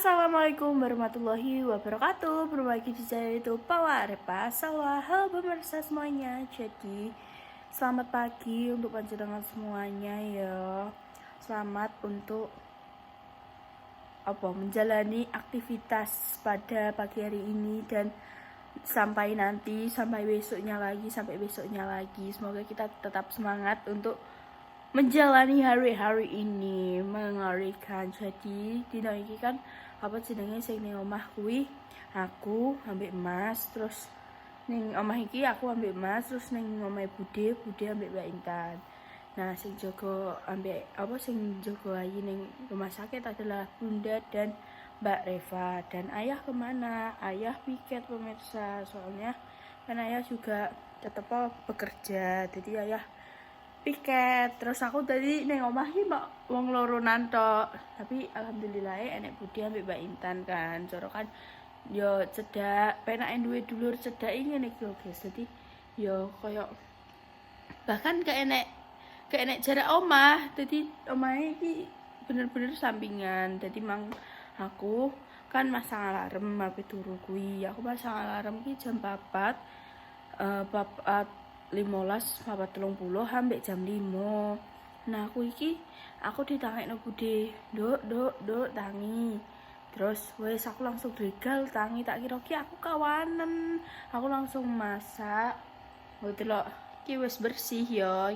Assalamualaikum warahmatullahi wabarakatuh. Berbagi di channel YouTube Pawa Repa Sawah. Halo pemirsa semuanya. Jadi selamat pagi untuk panjenengan semuanya ya. Selamat untuk menjalani aktivitas pada pagi hari ini dan sampai besoknya lagi. Semoga kita tetap semangat untuk menjalani hari-hari ini mengerikan. Jadi dino iki kan jenenge sing ning omah kuwi aku ambek Mas, terus ning omah iki aku ambek Mas, terus ning omahe Bude ambek Mbak Intan. Nah, sing jaga ambek sing jaga ayi ning rumah sakit adalah Bunda dan Mbak Reva. Dan ayah kemana? Ayah piket pemirsa, soalnya kan ayah juga tetap bekerja, jadi ayah piket. Terus aku tadi neng omah iki mbak wong loro tok. Tapi alhamdulillah enek Budi ambek Mbak Intan kan. Coro kan yo cedak, penake duwe dulur cedak ngene iki lho guys. Jadi yo koyo bahkan gak enek jarak omah. Jadi omahe iki bener-bener sampingan. Jadi mang aku kan masang alarm ape turu kuwi. Aku masang alarm ki jam 4. 15.30 ambek jam 5. Nah aku ditangekno Bude, Duk tangi. Terus wes aku langsung regal tangi, tak kira ki aku kawanen. Aku langsung masak. Delok iki wis bersih ya,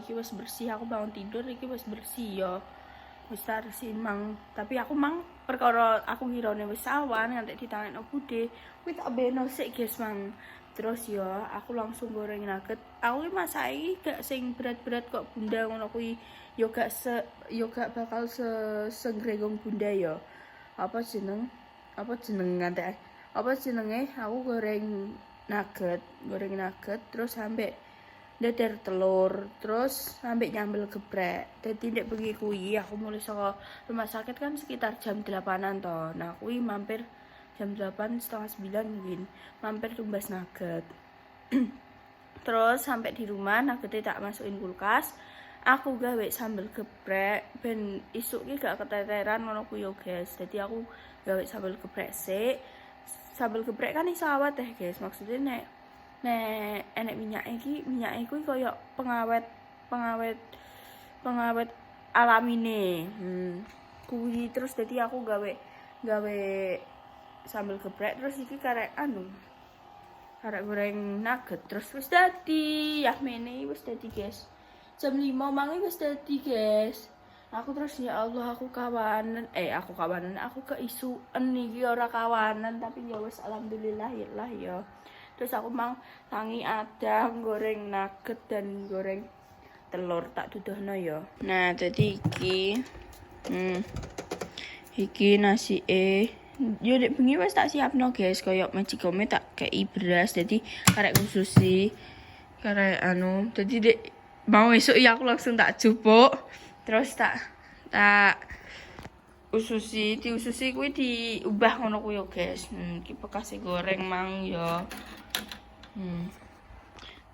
aku bangun tidur iki wis bersih ya. Wis tarsi mang, tapi aku mang perkara aku ngirone wis awan nganti ditangekno Bude. Kuwi tak beno sik guys mang. Terus ya aku langsung goreng nugget. Aku masaki gak sing berat-berat kok Bunda ngono kuwi. Yo gak bakal segregong Bunda ya. Apa jenenge aku goreng nugget terus sampai dadar telur, terus sampai nyambel geprek. Dadi nek bengi kuwi aku mulai saka rumah sakit kan sekitar jam 8-an toh. Nah kuwi mampir jam 8 setengah 9 mungkin mampir tumbas nugget. Terus sampai di rumah nuggetnya tak masukin kulkas, aku gawe sambal geprek ben isuk ki gak keteteran ngono ku yo guys. Jadi aku gawe sambal geprek sik. Sambal geprek kan iso awet guys, maksudnya nek enek minyake kuwi koyo pengawet alamine. Kuwi terus jadi aku gawe sambal geprek, terus iki karek goreng nugget, terus wis dadi yahmene wis dadi guys. Jam 5 mangi wis dadi guys. Aku terus ya Allah aku keisuken iki ora kawanan, tapi ya wis alhamdulillah ya. Terus aku mang tangi adang goreng nugget dan goreng telur tak duduhno ya. Nah, jadi iki nasi yo nek bengi wis tak siapno guys, koyo magicome tak kei beras, dadi karek khususi karek dadi dek mau esuk ya aku langsung tak jupuk, terus tak diususi kuwi diubah ngono kuwi yo guys. Iki bekas goreng mang yo.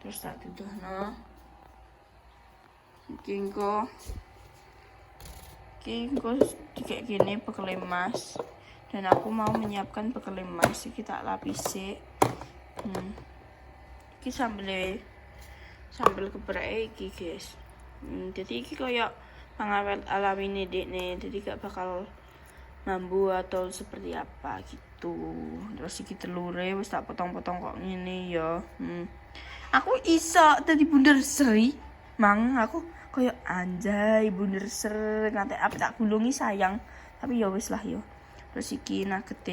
Terus tak duduhno iki engko kayak gini bekal emas. Dan aku mau menyiapkan bekal emas iki tak lapisi. Iki sambal geprek iki guys. Jadi iki koyo pengawet alami nih dekne, jadi gak bakal mambu atau seperti apa gitu. Terus iki telure wis tak potong-potong kok ngene ya. Aku iso dadi bunder seri mang, aku koyo anjay bunder ser nganti apa tak gulungi sayang, tapi ya wis lah yo. Terus iki nugget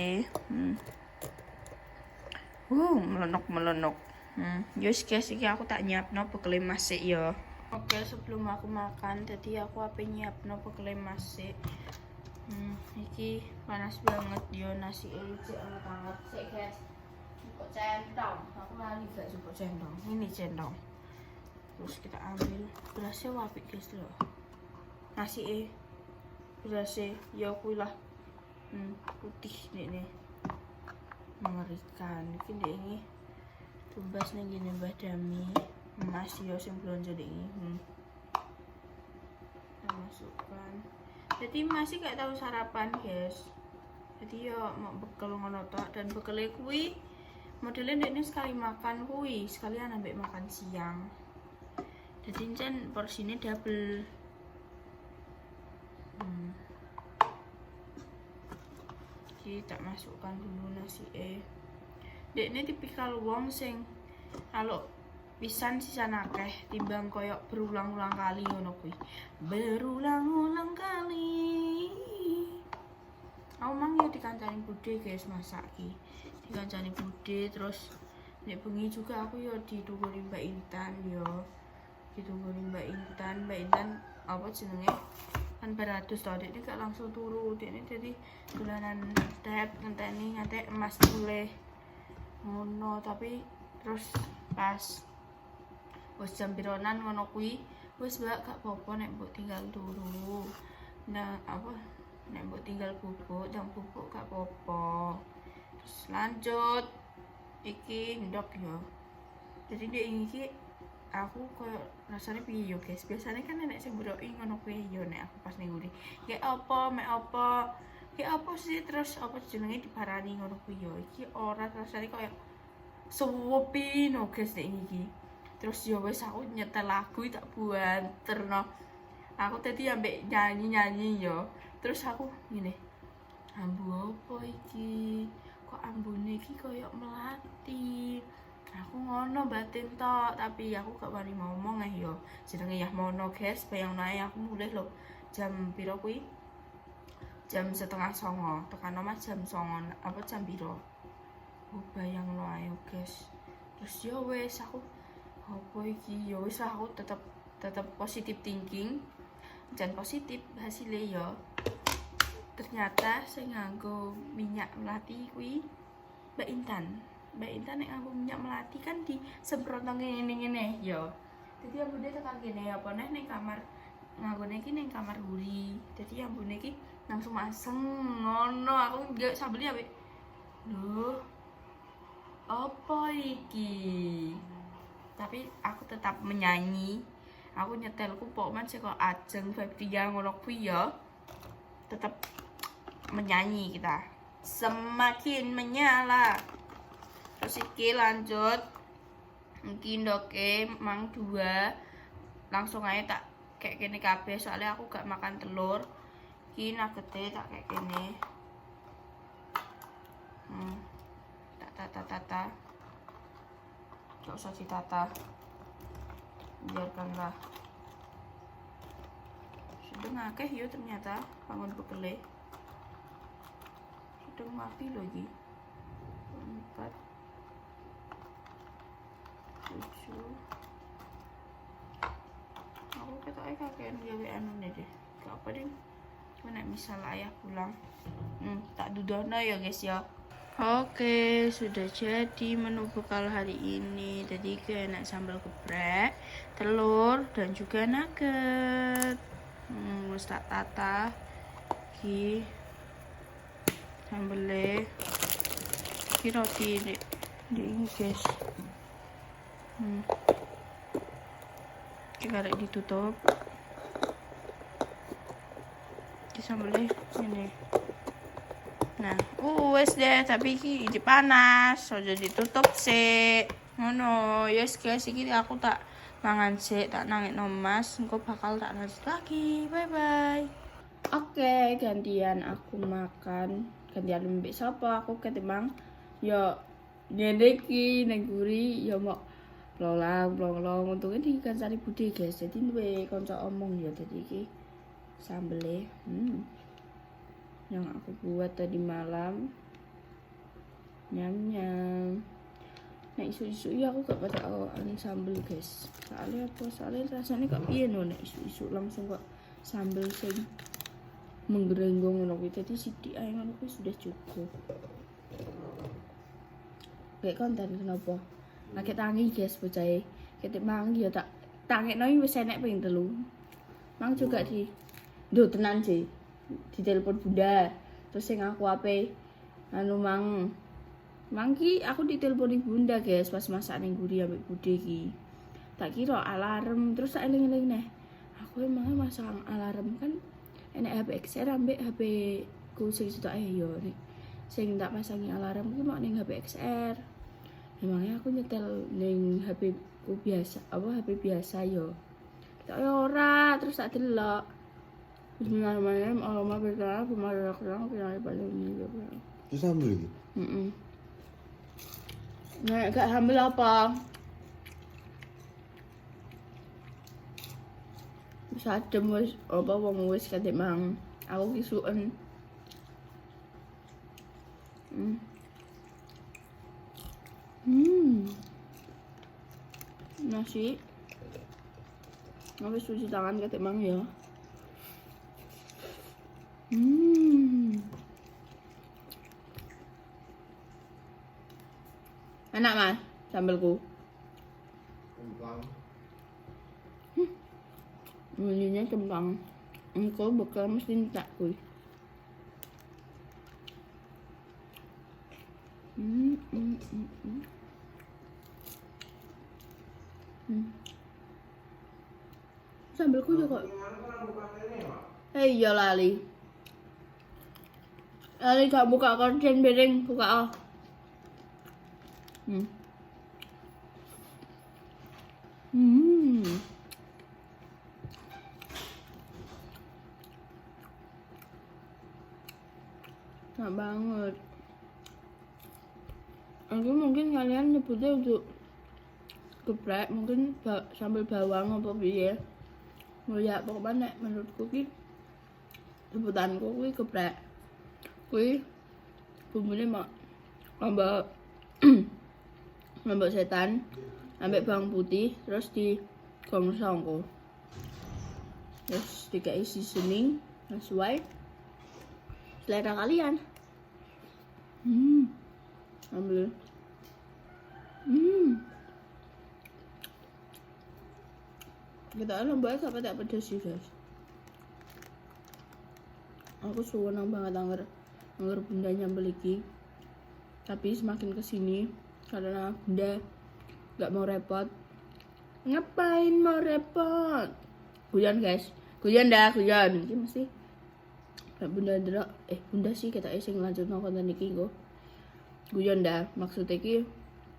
melenok. Yus guys, iki aku tak nyiapno bekal emas sik ya. Oke, sebelum aku makan tadi aku nyiapno bekal emas sik. Iki panas banget yo, nasi cek hangat sik guys. Kok centong, aku lali gak cukup centong. Ini centong. Terus kita ambil berasnya wapik guys lho. Nasi berasnya ya kuwi lah. Putih nih mengerikan. Ini tumbas nih gini Mbah Dami emas yo sing blonjo iki. Kita masukkan. Jadi masih gak tahu sarapan guys. Jadi ya mau bekel ngono tok, dan bekele kuwi modelnya ini sekali makan kuwi, sekalian ambek makan siang. Jadi jen porsinya double. Jadi tak masukkan dulu nasi Dek ini tipikal wong sing kalau pisan sisan akeh timbang koyok berulang-ulang kali ngono kuwi. Berulang-ulang kali. Aku mang ya dikancani bude guys masak iki. Dikancani bude terus nek bengi juga aku ya ditunggu Mbak Intan yo. Ditunggu Mbak Intan apa jenenge? Kan beratus tau Dek gak langsung turu. Dek ini jadi dolanan tap ngenteni ngantek emas mulai ngono, tapi terus pas wis jam pironan ngono kuwi wis gak apa-apa nek mbok tinggal turu. Nah, apa nek mbok tinggal bubuk, jam bubuk gak apa-apa. Terus lanjut iki ndok yo. Jadi dia iki aku koyo rasane piye yo guys. Biasanya kan nek sing broki ngono kuwi yo nek aku pas ning nguri. Kayak apa, mek apa. Kayak apa sih terus apa jenenge diparani ngono kuwi yo. Iki ora rasane koyo suwepi no guys nek iki. Terus yo wis aku nyetel lagu tak buanterno. Aku tadi ambek nyanyi yo. Terus aku ngene. Ambu apa iki? Kok ambune iki koyo melati. Aku ngono batin tok, tapi aku gak wani ngomong yo. Jenenge ya mono guys, bayang nae aku mulai lho jam piro kuwi? Jam 8:30. Tekan omah jam 09.00 apa jam piro? Bayang lo ayo guys. Terus yo wes aku apa iki yo wis aku tetep positive thinking. Jan positif hasilnya yo. Ternyata saya nganggo minyak melati kuwi Mbak Intan nek nganggo minyak melati kan disemprotno ngene yo. Dadi ambune tekan kene apa neh ning kamar nganggone iki ning kamar guri. Dadi ambune iki langsung maseng ngono. Aku gak sambeli ambek lho. Apa iki? Tapi aku tetap menyanyi. Aku nyetelku pokoknya sih kok ajeng Febria ngono kuwi ya. Tetap menyanyi kita. Semakin menyala. Terus iki lanjut. Iki ndoke mang 2. Langsung aja tak kayak gini kabeh soalnya aku gak makan telur. Iki nuggetnya tak kayak gini. Tata. Gak usah ditata. Biarkanlah. Sudah ngakeh yo ternyata bangun bekele. Sudah mati lagi. 4 7. Aku ketoknya kakean gawe anune deh. Gak apa deh. Cuma nek misal ayah pulang. Tak dudono ya guys ya. Oke, sudah jadi menu bekal hari ini. Tadi kena sambal geprek, telur dan juga nugget. Wis tak tata. Iki sambele. Iki roti ini guys. Iki karek ditutup. Iki sambele ini. Nah, wes deh, tapi iki panas, aja ditutup sih. Ngono, yes guys, iki aku tak mangan sih, tak nangis Mas, engko bakal tak lanjut lagi. Bye bye. Oke, gantian aku makan, gantian mbek sapa aku ketimbang yo ngene iki nang guri yo mau plong untungnya dikancani Bude guys. Jadi duwe kanca omong ya dadi iki sambele. Yang aku buat tadi malam. Nyam. Nek isu-isu ya aku gak pada sambel guys. Soalnya rasanya gak piye no nek isu-isu langsung kok sambel sing menggerenggong ngono kuwi. Dadi sithik ae ngono kuwi sudah cukup. Kayak konten kenapa? Lagi tangi guys bocahe. Ketik mang ya tak tangekno wis enek ping 3. Mang juga di Duh tenan sih. Ditelepon Bunda. Terus sing aku ape Mangki aku diteleponi Bunda guys pas masak ning guri ambek Bude iki. Tak kira alarm terus tak eling-eling neh. Aku emangnya masang alarm kan enek HP XR ambek HP ku sing sitok ae yo nek sing tak pasangi alarm iki mau ning HP XR. Emangnya aku nyetel ning HP ku biasa, HP biasa yo. Tak ora, terus tak delok. Bismillahirrahmanirrahim. Allahumma berkah pemarah-marah pilih paling ini. Itu sambel iki. Nah, gak hamil apa? Bisa adem wis apa wong wis kate mang. Aku kisuken. Nasi. Habis cuci tangan kate mang ya. Enak mas, sambelku. Ininya kembang. Engkau bekal mesti tak kuy. Sambelku juga. Iya lali. Lali gak buka korden piring, buka Enak banget. Aku mungkin kalian nyebutnya untuk geprek, mungkin sambal bawang apa piye. Oh ya, pokoknya menurutku ki sebutanku kuwi geprek. Kuwi bumbunya mak lombok lombok setan ambek bawang putih terus di gongsongko. Terus dikai seasoning sesuai selera kalian. Ambil. Kita lomboknya sampai tak pedas sih guys. Aku seneng banget angger bunda nyambel iki. Tapi semakin kesini karena bunda gak mau repot. Ngapain mau repot? Guyon guys, guyon dah, guyon. Ini mesti bunda delok, bunda sih kita sing lanjutno konten iki kok. Guyon dah, maksudnya iki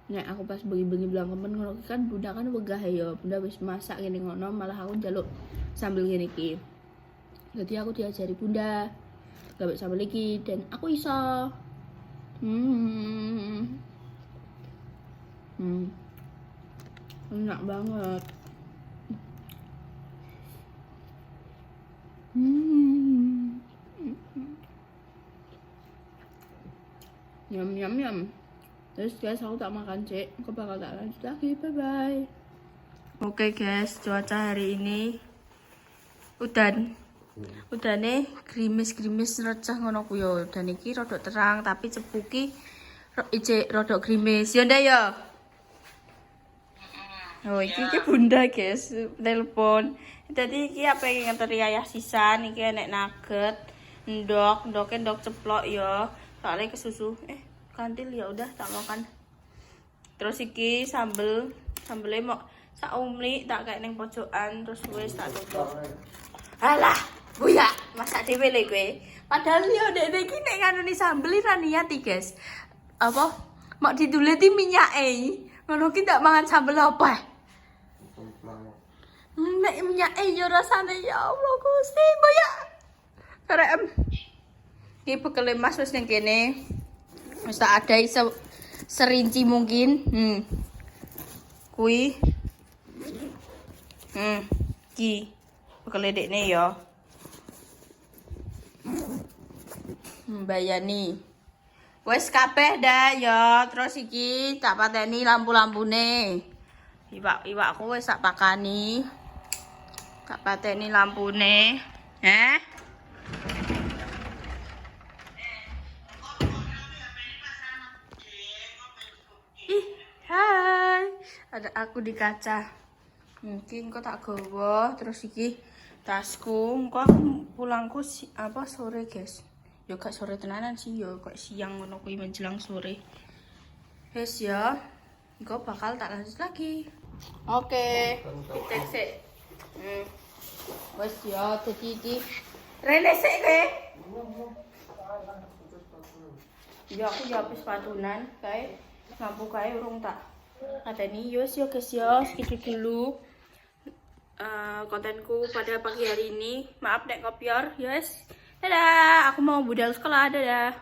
nek aku pas bengi-bengi blangkemen ngono kan bunda kan wegah ya, bunda wis masak ngene ngono malah aku njaluk sambil ngene iki. Jadi aku diajari bunda gawe sambel iki dan aku iso. Enak banget. Yum. Terus guys, aku tak makan cek. Aku bakal tak lanjut lagi. Bye bye. Oke guys, cuaca hari ini udane grimis receh ngono ku yo. Dan iki rada terang tapi cepuki ijek rada grimis. Yo ndak yo. Oh, iki bunda guys, telepon. Tadi iki apa yang ngeteri ayah sisan, iki enek nugget, ndok ceplok yo. Soalnya kesusu. Kantil ya udah tak makan. Terus iki sambelnya mau sak umli tak kayak neng pojokan terus wis tak tutup. Alah, buya, masak dhewe le kowe. Padahal yo ndek iki nek nganuni sambel ra niat iki, guys. Apa? Mau diduleti minyake. Ngono ki ndak mangan sambel apa? Nek minyake yo rasane ya Allah Gusti, buya. Karek iki bekele Mas wis ning kene. Wis tak adai serinci mungkin. Kui. Ki. Bekele dekne ya. Bayani. Wis kabeh dah ya. Terus iki tak pateni lampu-lampune. Iwakku wis tak pakani. Tak pateni lampune. Hai, ada aku di kaca. Mungkin kok tak gawa terus iki tasku. Kok aku pulangku sore, guys. Yo gak sore tenanan sih, yo kok siang ngono kuwi menjelang sore. Wes ya. Engko bakal tak lanjut lagi. Oke. Cek sik. Wes ya dadi iki. Rene sik kowe. Ya aku jawab sepatunan kayak mampu kayak urung tak katanya yos yo guys yo segitu dulu kontenku pada pagi hari ini. Maaf nek kopior, yes. Dadah, aku mau budal sekolah, dadah.